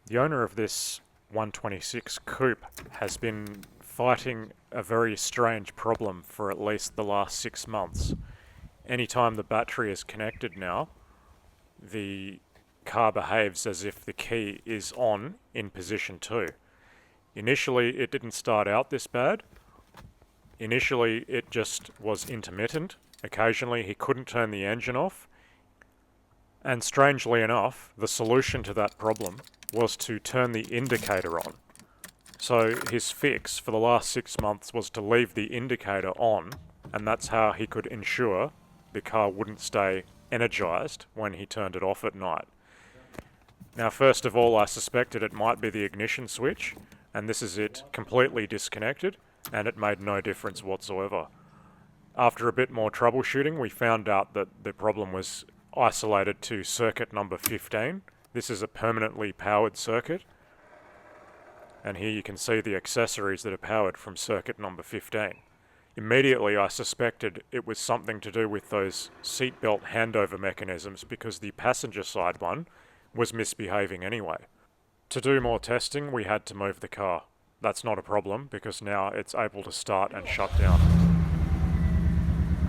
The owner of this 126 coupe has been fighting a very strange problem for at least the last 6 months. Anytime the battery is connected now, the car behaves as if the key is on in position 2. Initially, it didn't start out this bad. Initially, it just was intermittent. Occasionally, he couldn't turn the engine off. And strangely enough, the solution to that problem was to turn the indicator on. So his fix for the last 6 months was to leave the indicator on, and that's how he could ensure the car wouldn't stay energized when he turned it off at night. Now, first of all, I suspected it might be the ignition switch, and this is it completely disconnected, and it made no difference whatsoever. After a bit more troubleshooting, we found out that the problem was isolated to circuit number 15. This is a permanently powered circuit, and here you can see the accessories that are powered from circuit number 15. Immediately I suspected it was something to do with those seatbelt handover mechanisms because the passenger side one was misbehaving anyway. To do more testing, we had to move the car. That's not a problem because now it's able to start and shut down.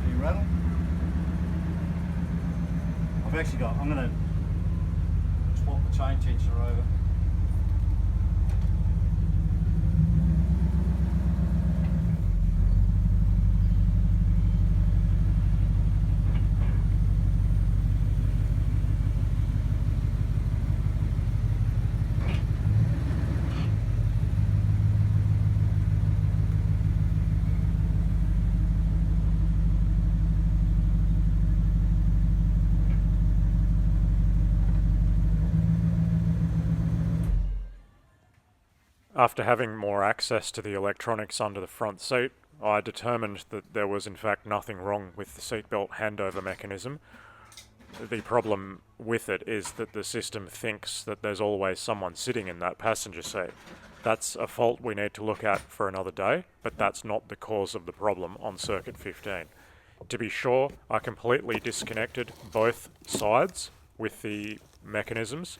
Are you rattled? I'm going to swap the chain tensioner over. After having more access to the electronics under the front seat, I determined that there was in fact nothing wrong with the seatbelt handover mechanism. The problem with it is that the system thinks that there's always someone sitting in that passenger seat. That's a fault we need to look at for another day, but that's not the cause of the problem on circuit 15. To be sure, I completely disconnected both sides with the mechanisms.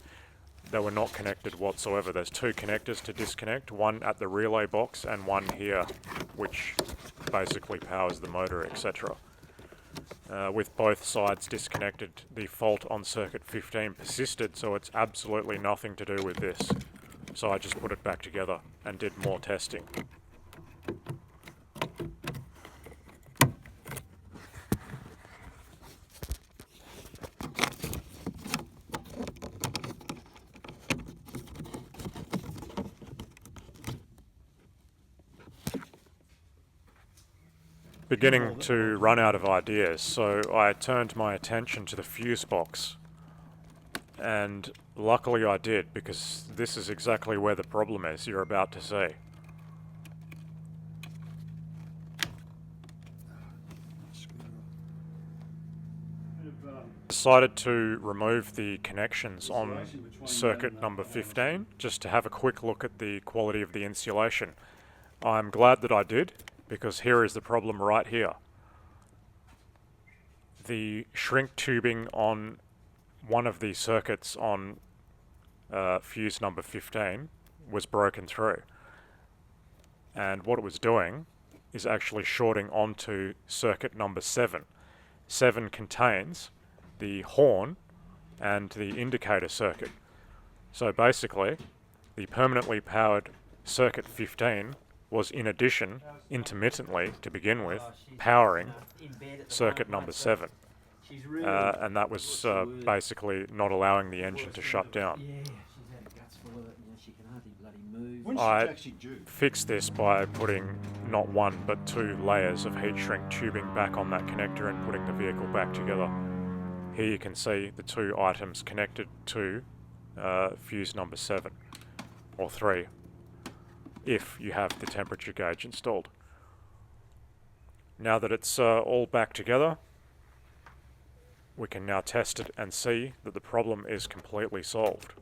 They were not connected whatsoever. There's 2 connectors to disconnect, one at the relay box and one here, which basically powers the motor, etc. With both sides disconnected, the fault on circuit 15 persisted, so it's absolutely nothing to do with this. So I just put it back together and did more testing. Beginning to run out of ideas, so I turned my attention to the fuse box. And luckily I did, because this is exactly where the problem is you're about to see. Decided to remove the connections on circuit number 15 just to have a quick look at the quality of the insulation. I'm glad that I did, because here is the problem right here. The shrink tubing on one of the circuits on fuse number 15 was broken through. And what it was doing is actually shorting onto circuit number 7. 7 contains the horn and the indicator circuit. So basically, the permanently powered circuit 15 was in addition, intermittently to begin with, powering circuit number 7. And that was basically not allowing the engine to shut down. I fixed this by putting not 1 but 2 layers of heat shrink tubing back on that connector and putting the vehicle back together. Here you can see the 2 items connected to fuse number 7, or 3. If you have the temperature gauge installed. Now that it's all back together, we can now test it and see that the problem is completely solved.